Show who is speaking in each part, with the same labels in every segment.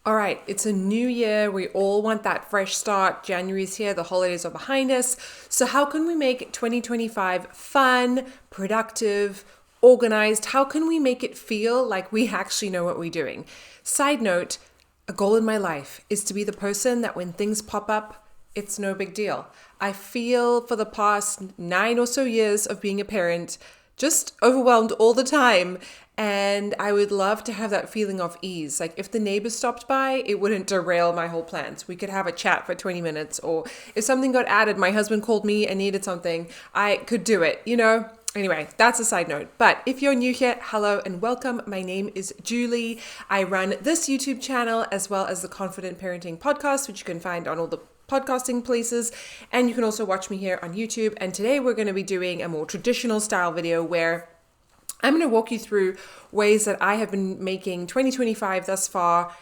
Speaker 1: All right, it's a new year. We all want that fresh start. January's here, the holidays are behind us. So, how can we make 2025 fun, productive, organized? How can we make it feel like we actually know what we're doing? Side note, a goal in my life is to be the person that when things pop up, it's no big deal. I feel for the past 9 or so years of being a parent, just overwhelmed all the time. And I would love to have that feeling of ease. Like if the neighbors stopped by, it wouldn't derail my whole plans. We could have a chat for 20 minutes. Or if something got added, my husband called me and needed something, I could do it, you know? Anyway, that's a side note. But if you're new here, hello and welcome. My name is Julie. I run this YouTube channel as well as the Confident Parenting podcast, which you can find on all the podcasting places, and you can also watch me here on YouTube. And today we're going to be doing a more traditional style video where I'm going to walk you through ways that I have been making 2025 thus far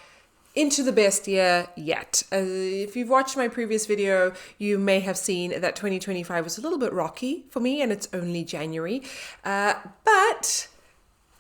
Speaker 1: into the best year yet. If you've watched my previous video, you may have seen that 2025 was a little bit rocky for me, and it's only January. But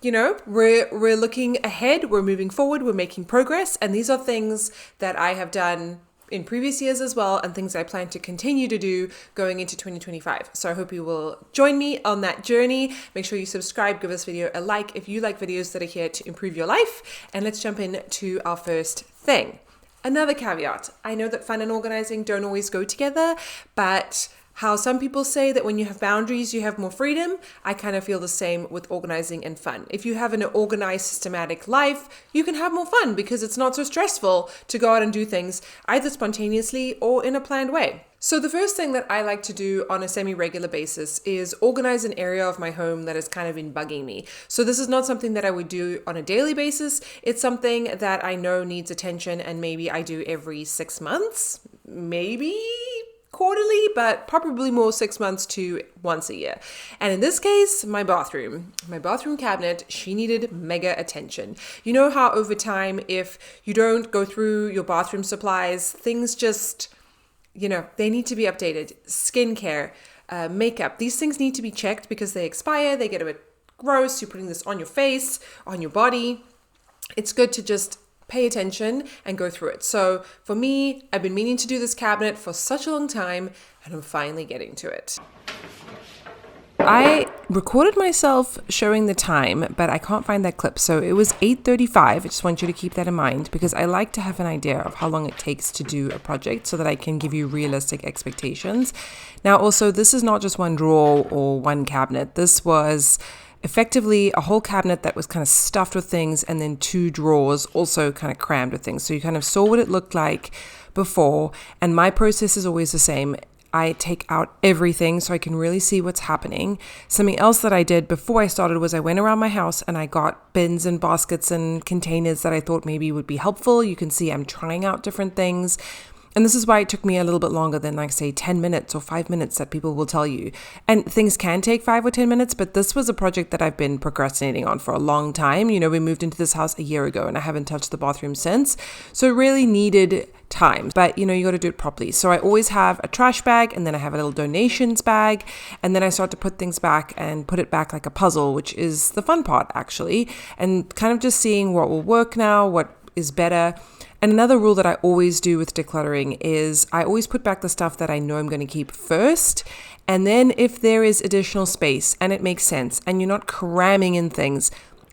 Speaker 1: you know, we're looking ahead, we're moving forward, we're making progress, and these are things that I have done in previous years as well, and things I plan to continue to do going into 2025. So I hope you will join me on that journey. Make sure you subscribe, give this video a like if you like videos that are here to improve your life. And let's jump into our first thing. Another caveat. I know that fun and organizing don't always go together, but how some people say that when you have boundaries, you have more freedom, I kind of feel the same with organizing and fun. If you have an organized, systematic life, you can have more fun because it's not so stressful to go out and do things either spontaneously or in a planned way. So the first thing that I like to do on a semi-regular basis is organize an area of my home that has kind of been bugging me. So this is not something that I would do on a daily basis. It's something that I know needs attention, and maybe I do every 6 months, maybe quarterly, but probably more 6 months to once a year. And in this case, my bathroom cabinet, she needed mega attention. You know how over time, if you don't go through your bathroom supplies, things just, they need to be updated. Skincare, makeup, these things need to be checked because they expire, they get a bit gross. You're putting this on your face, on your body. It's good to just pay attention and go through it. So for me, I've been meaning to do this cabinet for such a long time, and I'm finally getting to it. I recorded myself showing the time, but I can't find that clip. So it was 8:35. I just want you to keep that in mind because I like to have an idea of how long it takes to do a project so that I can give you realistic expectations. Now, also, this is not just one drawer or one cabinet. This was effectively a whole cabinet that was kind of stuffed with things, and then 2 drawers also kind of crammed with things. So you kind of saw what it looked like before, and my process is always the same. I take out everything so I can really see what's happening. Something else that I did before I started was I went around my house and I got bins and baskets and containers that I thought maybe would be helpful. You can see I'm trying out different things. And this is why it took me a little bit longer than, like, say, 10 minutes or 5 minutes that people will tell you. And things can take 5 or 10 minutes, but this was a project that I've been procrastinating on for a long time. We moved into this house a year ago and I haven't touched the bathroom since. So it really needed time, but you got to do it properly. So I always have a trash bag, and then I have a little donations bag, and then I start to put things back and put it back like a puzzle, which is the fun part actually, and kind of just seeing what will work now, what is better. And another rule that I always do with decluttering is I always put back the stuff that I know I'm going to keep first. And then if there is additional space and it makes sense and you're not cramming in things,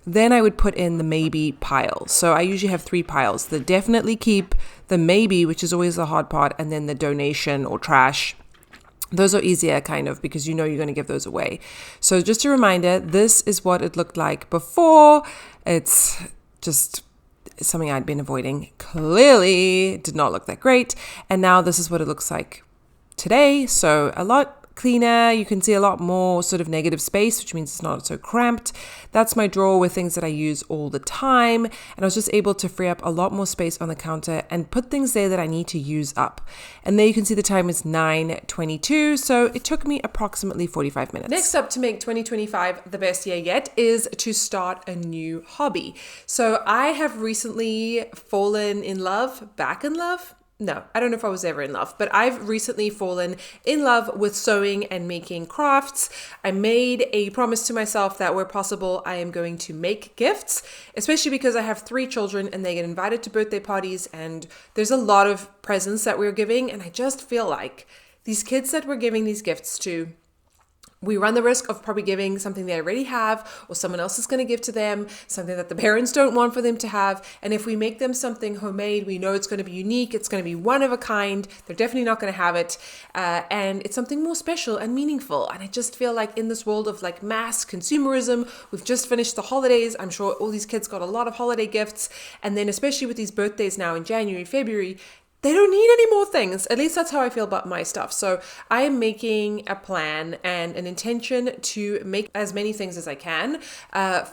Speaker 1: then I would put in the maybe pile. So I usually have 3 piles: the definitely keep, the maybe, which is always the hard part, and then the donation or trash. Those are easier kind of because you're going to give those away. So just a reminder, this is what it looked like before. It's just something I'd been avoiding. Clearly did not look that great. And now this is what it looks like today. So a lot cleaner. You can see a lot more sort of negative space, which means it's not so cramped. That's my drawer with things that I use all the time. And I was just able to free up a lot more space on the counter and put things there that I need to use up. And there you can see the time is 9:22. So it took me approximately 45 minutes. Next up, to make 2025 the best year yet, is to start a new hobby. So I have recently fallen in love, back in love, no, I don't know if I was ever in love, but I've recently fallen in love with sewing and making crafts. I made a promise to myself that where possible, I am going to make gifts, especially because I have 3 children and they get invited to birthday parties and there's a lot of presents that we're giving. And I just feel like these kids that we're giving these gifts to, we run the risk of probably giving something they already have, or someone else is going to give to them, something that the parents don't want for them to have. And if we make them something homemade, we know it's going to be unique, it's going to be one of a kind, they're definitely not going to have it. And it's something more special and meaningful. And I just feel like in this world of like mass consumerism, we've just finished the holidays. I'm sure all these kids got a lot of holiday gifts. And then especially with these birthdays now in January, February, they don't need any more things. At least that's how I feel about my stuff. So I am making a plan and an intention to make as many things as I can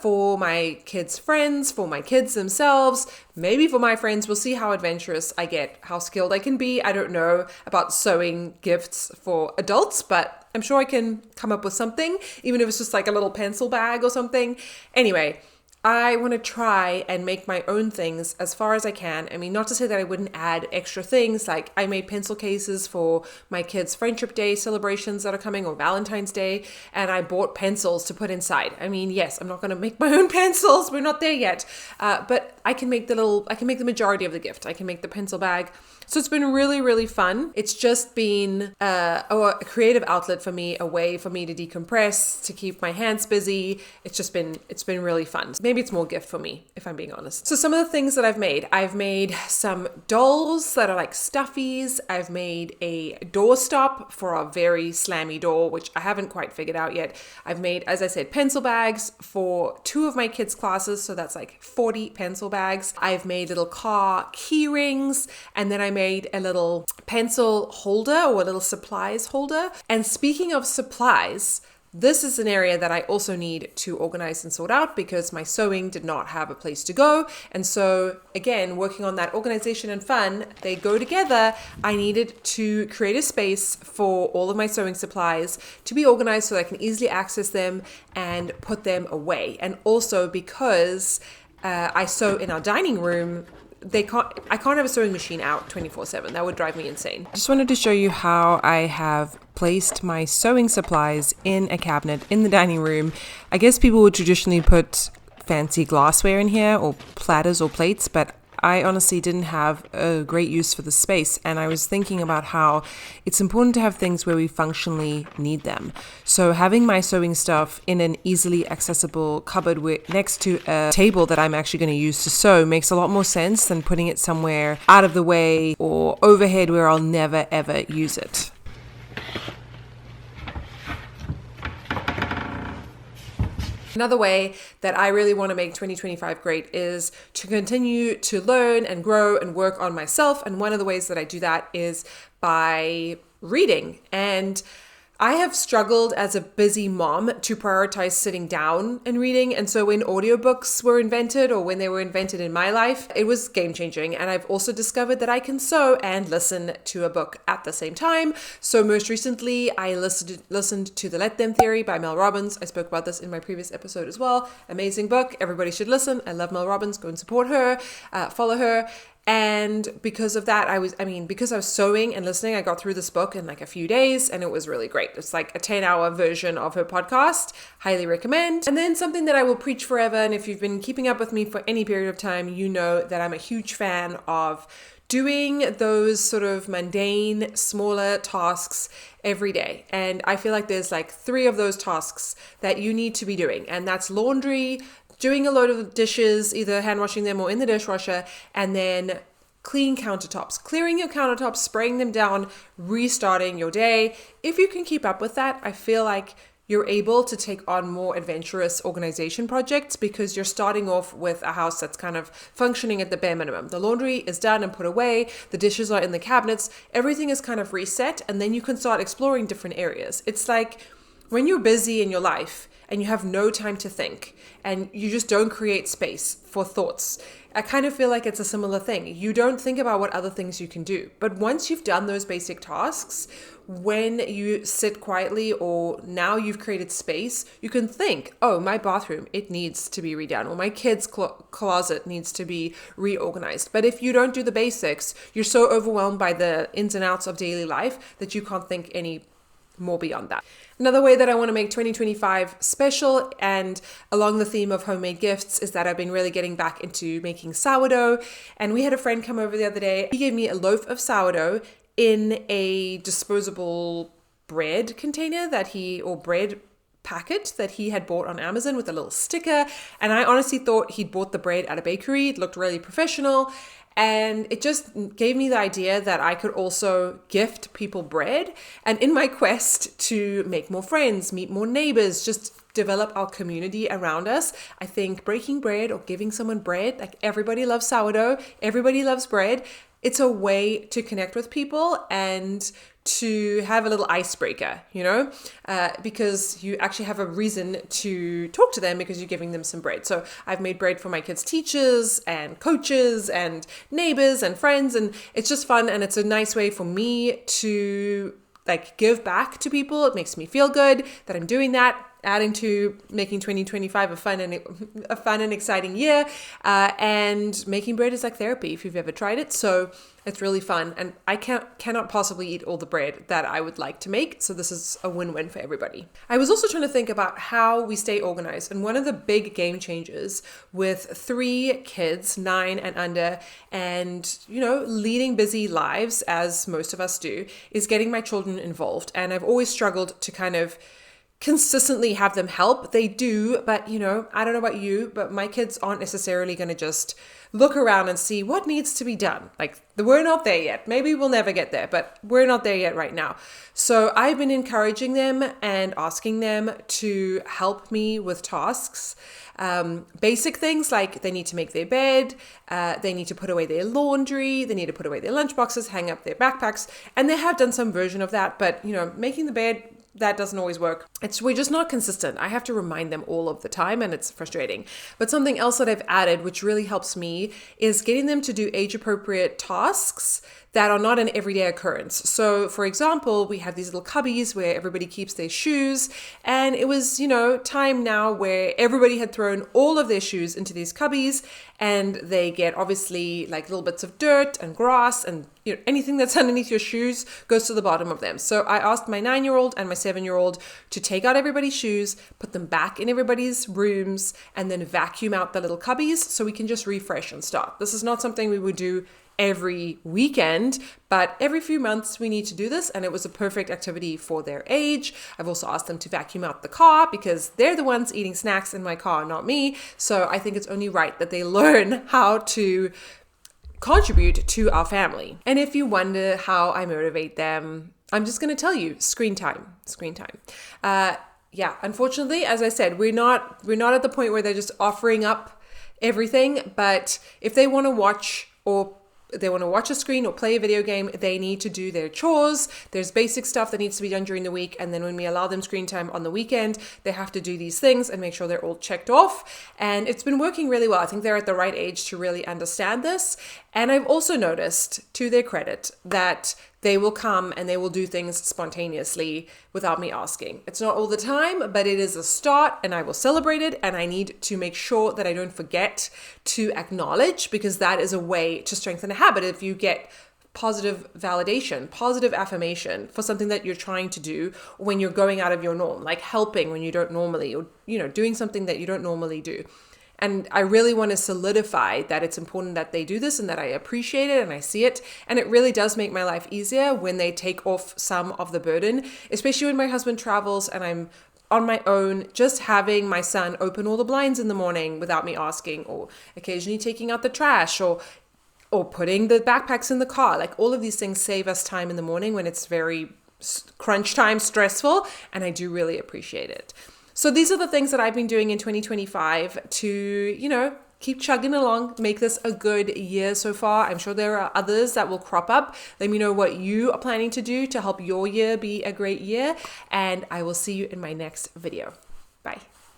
Speaker 1: for my kids' friends, for my kids themselves, maybe for my friends. We'll see how adventurous I get, how skilled I can be. I don't know about sewing gifts for adults, but I'm sure I can come up with something, even if it's just like a little pencil bag or something. Anyway, I want to try and make my own things as far as I can. I mean, not to say that I wouldn't add extra things, like I made pencil cases for my kids' Friendship Day celebrations that are coming, or Valentine's Day, and I bought pencils to put inside. I mean, yes, I'm not going to make my own pencils. We're not there yet. But I can make the majority of the gift. I can make the pencil bag. So it's been really, really fun. It's just been a creative outlet for me, a way for me to decompress, to keep my hands busy. It's been really fun. Maybe it's more gift for me, if I'm being honest. So some of the things that I've made some dolls that are like stuffies. I've made a doorstop for a very slammy door, which I haven't quite figured out yet. I've made, as I said, pencil bags for 2 of my kids' classes. So that's like 40 pencil bags. I've made little car key rings, and then I made a little pencil holder or a little supplies holder. And speaking of supplies, this is an area that I also need to organize and sort out because my sewing did not have a place to go. And so again, working on that organization and fun, they go together. I needed to create a space for all of my sewing supplies to be organized so that I can easily access them and put them away. And also because I sew in our dining room, I can't have a sewing machine out 24/7. That would drive me insane. I just wanted to show you how I have placed my sewing supplies in a cabinet in the dining room. I guess people would traditionally put fancy glassware in here, or platters or plates, but I honestly didn't have a great use for the space, and I was thinking about how it's important to have things where we functionally need them. So having my sewing stuff in an easily accessible cupboard next to a table that I'm actually going to use to sew makes a lot more sense than putting it somewhere out of the way or overhead where I'll never ever use it. Another way that I really want to make 2025 great is to continue to learn and grow and work on myself. And one of the ways that I do that is by reading. And I have struggled as a busy mom to prioritize sitting down and reading. And so when audiobooks were invented, or when they were invented in my life, it was game changing. And I've also discovered that I can sew and listen to a book at the same time. So most recently, I listened to The Let Them Theory by Mel Robbins. I spoke about this in my previous episode as well. Amazing book. Everybody should listen. I love Mel Robbins. Go and support her, follow her. And because of that, because I was sewing and listening, I got through this book in like a few days, and it was really great. It's like a 10-hour version of her podcast. Highly recommend. And then something that I will preach forever, and if you've been keeping up with me for any period of time, you know that I'm a huge fan of doing those sort of mundane, smaller tasks every day. And I feel like there's like 3 of those tasks that you need to be doing, and that's laundry, doing a load of dishes, either hand washing them or in the dishwasher, and then clean countertops, clearing your countertops, spraying them down, restarting your day. If you can keep up with that, I feel like you're able to take on more adventurous organization projects because you're starting off with a house that's kind of functioning at the bare minimum. The laundry is done and put away, the dishes are in the cabinets, everything is kind of reset, and then you can start exploring different areas. It's like when you're busy in your life and you have no time to think and you just don't create space for thoughts, I kind of feel like it's a similar thing. You don't think about what other things you can do. But once you've done those basic tasks, when you sit quietly or now you've created space, you can think, oh, my bathroom, it needs to be redone, or my kid's closet needs to be reorganized. But if you don't do the basics, you're so overwhelmed by the ins and outs of daily life that you can't think any more beyond that. Another way that I want to make 2025 special and along the theme of homemade gifts is that I've been really getting back into making sourdough. And we had a friend come over the other day. He gave me a loaf of sourdough in a disposable bread container or bread packet that he had bought on Amazon with a little sticker. And I honestly thought he'd bought the bread at a bakery. It looked really professional. And it just gave me the idea that I could also gift people bread. And in my quest to make more friends, meet more neighbors, just develop our community around us, I think breaking bread or giving someone bread, like everybody loves sourdough, everybody loves bread. It's a way to connect with people and to have a little icebreaker, because you actually have a reason to talk to them because you're giving them some bread. So I've made bread for my kids' teachers and coaches and neighbors and friends, and it's just fun. And it's a nice way for me to give back to people. It makes me feel good that I'm doing that, adding to making 2025 a fun and exciting year. And making bread is like therapy if you've ever tried it. So it's really fun. And I cannot possibly eat all the bread that I would like to make. So this is a win-win for everybody. I was also trying to think about how we stay organized. And one of the big game changers with 3 kids, 9 and under, and, leading busy lives as most of us do, is getting my children involved. And I've always struggled to kind of consistently have them help. They do, but I don't know about you, but my kids aren't necessarily going to just look around and see what needs to be done. We're not there yet. Maybe we'll never get there, but we're not there yet right now. So I've been encouraging them and asking them to help me with tasks. Basic things like they need to make their bed, they need to put away their laundry, they need to put away their lunchboxes, hang up their backpacks, and they have done some version of that, but making the bed, that doesn't always work. We're just not consistent. I have to remind them all of the time and it's frustrating. But something else that I've added, which really helps me, is getting them to do age-appropriate tasks that are not an everyday occurrence. So for example, we have these little cubbies where everybody keeps their shoes, and it was, time now where everybody had thrown all of their shoes into these cubbies, and they get obviously little bits of dirt and grass, and anything that's underneath your shoes goes to the bottom of them. So I asked my 9-year-old and my 7-year-old to take out everybody's shoes, put them back in everybody's rooms, and then vacuum out the little cubbies so we can just refresh and start. This is not something we would do every weekend, but every few months we need to do this, and it was a perfect activity for their age. I've also asked them to vacuum out the car because they're the ones eating snacks in my car, not me. So I think it's only right that they learn how to contribute to our family. And if you wonder how I motivate them, I'm just going to tell you, screen time. Unfortunately, as I said, we're not at the point where they're just offering up everything, but if they want to watch a screen or play a video game, they need to do their chores. There's basic stuff that needs to be done during the week. And then when we allow them screen time on the weekend, they have to do these things and make sure they're all checked off. And it's been working really well. I think they're at the right age to really understand this. And I've also noticed, to their credit, that they will come and they will do things spontaneously without me asking. It's not all the time, but it is a start, and I will celebrate it. And I need to make sure that I don't forget to acknowledge, because that is a way to strengthen a habit. If you get positive validation, positive affirmation for something that you're trying to do when you're going out of your norm, like helping when you don't normally, or doing something that you don't normally do. And I really want to solidify that it's important that they do this and that I appreciate it and I see it. And it really does make my life easier when they take off some of the burden, especially when my husband travels and I'm on my own, just having my son open all the blinds in the morning without me asking, or occasionally taking out the trash, or putting the backpacks in the car. All of these things save us time in the morning when it's very crunch time, stressful, and I do really appreciate it. So these are the things that I've been doing in 2025 to, keep chugging along, make this a good year so far. I'm sure there are others that will crop up. Let me know what you are planning to do to help your year be a great year, and I will see you in my next video. Bye.